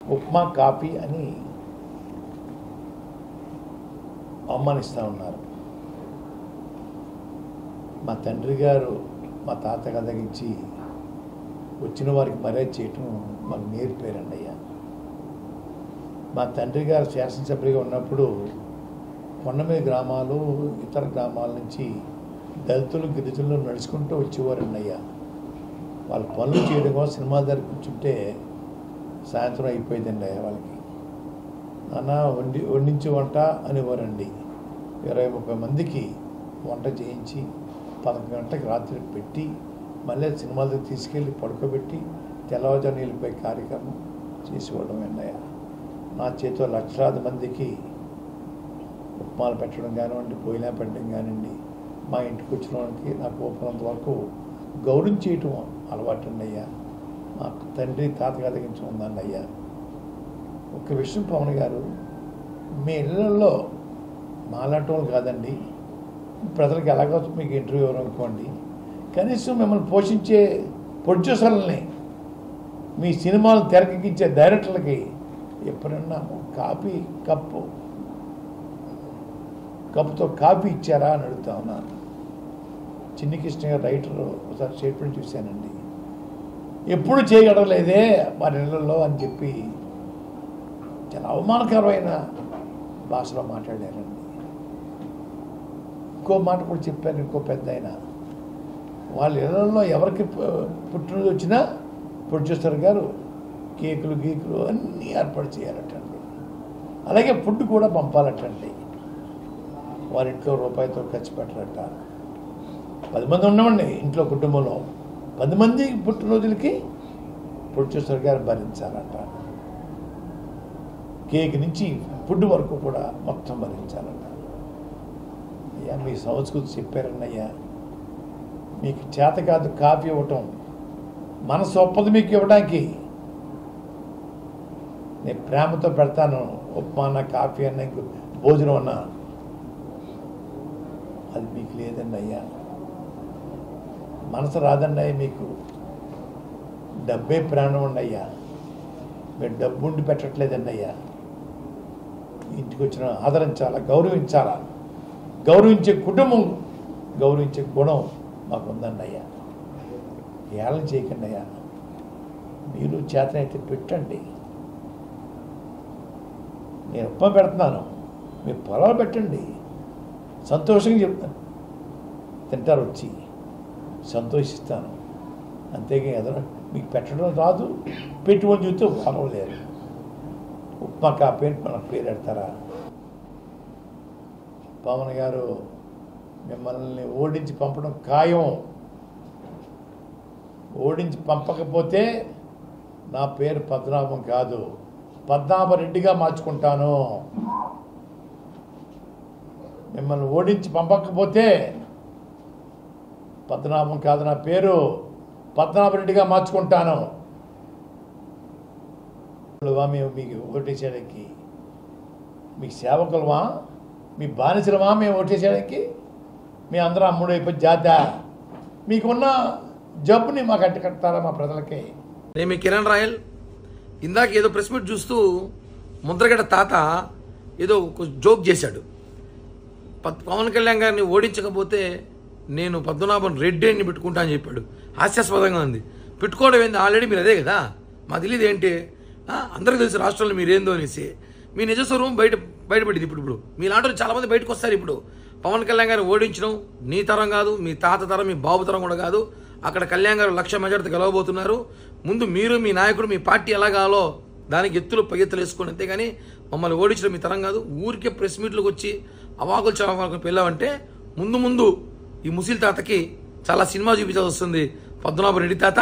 Upma coffee అని అవమానిస్తూ ఉన్నారు. మా తండ్రి గారు మా తాత కథగించి వచ్చిన వారికి మర్యాద చేయటం మాకు నేర్పారండి అయ్యా. మా తండ్రి గారు శాసనసభ్యుడిగా ఉన్నప్పుడు కొండమీద గ్రామాలు ఇతర గ్రామాల నుంచి దళితులు గిరిజనులు నడుచుకుంటూ వచ్చేవారండి అయ్యా. వాళ్ళు పనులు చేయడం కోసం సినిమాల దగ్గర కూర్చుంటే సాయంత్రం అయిపోయిందండి అయ్యా. వాళ్ళకి నాన్న వండించి వంట అనేవారండి. 20-30 మందికి వంట చేయించి 11 గంటలకు రాత్రి పెట్టి మళ్ళీ సినిమాల దగ్గర తీసుకెళ్ళి పడుకోబెట్టి తెల్లవారుజామున వెళ్ళిపోయే కార్యక్రమం చేసేవాళ్ళం అన్నయ్య. నా చేతిలో లక్షలాది మందికి ఉప్మాలు పెట్టడం కానివ్వండి, పోయినా పెట్టడం కానివ్వండి, మా ఇంటికి వచ్చిన వాళ్ళకి నాకు ఓపినంత వరకు గౌరవం చేయటం అలవాటు అయ్యా. మా తండ్రి తాత కథగించి ఉందండి అయ్యా. ఒక విషయం పవన్ గారు, మీ ఇళ్ళల్లో మాలాటం కాదండి, ప్రజలకు ఎలాగో మీకు ఇంటర్వ్యూ ఇవ్వడం అనుకోండి, కనీసం మిమ్మల్ని పోషించే ప్రొడ్యూసర్లని, మీ సినిమాలు తెరకెక్కించే డైరెక్టర్లకి ఎప్పుడన్నా కాఫీ కప్పుతో కాఫీ ఇచ్చారా అని అడుగుతా ఉన్నాను. చిన్ని కృష్ణ గారు రైటర్ ఒకసారి స్టేట్మెంట్ చూశానండి. ఎప్పుడు చేయగలలేదే మా నెలల్లో అని చెప్పి చాలా అవమానకరమైన భాషలో మాట్లాడారండి. ఇంకో మాట కూడా చెప్పాను. ఇంకో పెద్ద ఆయన వాళ్ళ ఇళ్లలో ఎవరికి పుట్టినరోజు వచ్చినా ప్రొడ్యూసర్ గారు కేకులు గీకులు అన్నీ ఏర్పాటు చేయాలటండి. అలాగే ఫుడ్ కూడా పంపాలటండి. వారింట్లో రూపాయితో ఖర్చు పెట్టారట. 10 మంది ఉన్నామండి ఇంట్లో, కుటుంబంలో 10 మంది పుట్టినరోజులకి ప్రొడ్యూసర్ గారు భరించాలట. కేక్ నుంచి ఫుడ్ వరకు కూడా మొత్తం భరించాలట. అయ్యా, మీ సంస్కృతి చెప్పారండి అయ్యా. మీకు చేత కాదు కాఫీ ఇవ్వటం, మనసు ఒప్పదు మీకు ఇవ్వడానికి. నేను ప్రేమతో పెడతాను ఉప్మా అన్న, కాఫీ అన్న, భోజనం అన్నా, అది మీకు లేదండి అయ్యా. మనసు రాదండి అయ్యా మీకు. డబ్బే ప్రాణం అండి అయ్యా. మీరు డబ్బు ఉండి పెట్టట్లేదండి అయ్యా. ఇంటికి వచ్చిన ఆదరించాలా, గౌరవించాలా. గౌరవించే కుటుంబం, గౌరవించే గుణం మాకు ఉందండి అయ్యా. ఏళ్ళ చేయకండి అయ్యా. మీరు చేతనైతే పెట్టండి. నేను ఉప్మా పెడుతున్నాను, మీరు పొలాలు పెట్టండి, సంతోషంగా చెప్తాను. తింటారు వచ్చి, సంతోషిస్తాను. అంతేగా ఎదురు మీకు పెట్టడం రాదు, పెట్టుబడి చూస్తే పర్వాలేదు. ఉప్మా కాపీ మన పేరు పెడతారా? పవన్ గారు మిమ్మల్ని ఓడించి పంపడం ఖాయం. ఓడించి పంపకపోతే నా పేరు పద్మనాభం కాదు, పద్మనాభరెడ్డిగా మార్చుకుంటాను. మిమ్మల్ని ఓడించి పంపకపోతే పద్మనాభం కాదు, నా పేరు పద్మనాభరెడ్డిగా మార్చుకుంటాను. మేము మీకు ఓటేసేయడానికి మీకు సేవకులమా, మీ బానిసలమా? మేము ఓటేసేయడానికి మీ అందరూ అమ్ముడు అయిపోయి జాత మీకున్న జబ్బుని మాకు అడ్డుకడతారా మా ప్రజలకి? నేను మీ కిరణ్ రాయల్. ఇందాక ఏదో ప్రెస్ మీట్ చూస్తూ ముద్రగడ తాత ఏదో ఒక జోక్ చేశాడు. పవన్ కళ్యాణ్ గారిని ఓడించకపోతే నేను పద్మనాభన్ రెడ్డి అని పెట్టుకుంటా అని చెప్పాడు. హాస్యాస్పదంగా ఉంది. పెట్టుకోవడం ఏంది? ఆల్రెడీ మీరు అదే కదా. మా తెలియదు ఏంటి, అందరికీ తెలుసు రాష్ట్రంలో మీరేందో అనేసి. మీ నిజస్వరూపం బయటపడింది. ఇప్పుడు మీలాంటి చాలామంది బయటకు వస్తారు. ఇప్పుడు పవన్ కళ్యాణ్ గారిని ఓడించడం నీ తరం కాదు, మీ తాత తరం, మీ బాబు తరం కూడా కాదు. అక్కడ కళ్యాణ్ గారు 1,00,000 మెజార్టీతో గెలవబోతున్నారు. ముందు మీరు, మీ నాయకుడు, మీ పార్టీ ఎలా కావాలో దానికి ఎత్తులు పగెత్తులు వేసుకోండి. అంతేగాని మమ్మల్ని ఓడించడం మీ తరం కాదు. ఊరికే ప్రెస్ మీట్లకు వచ్చి అవాకులు చవాకులు పెళ్ళామంటే ముందు ఈ ముసిల్ తాతకి చాలా సినిమా చూపించాల్సి వస్తుంది. పద్మనాభరెడ్డి తాత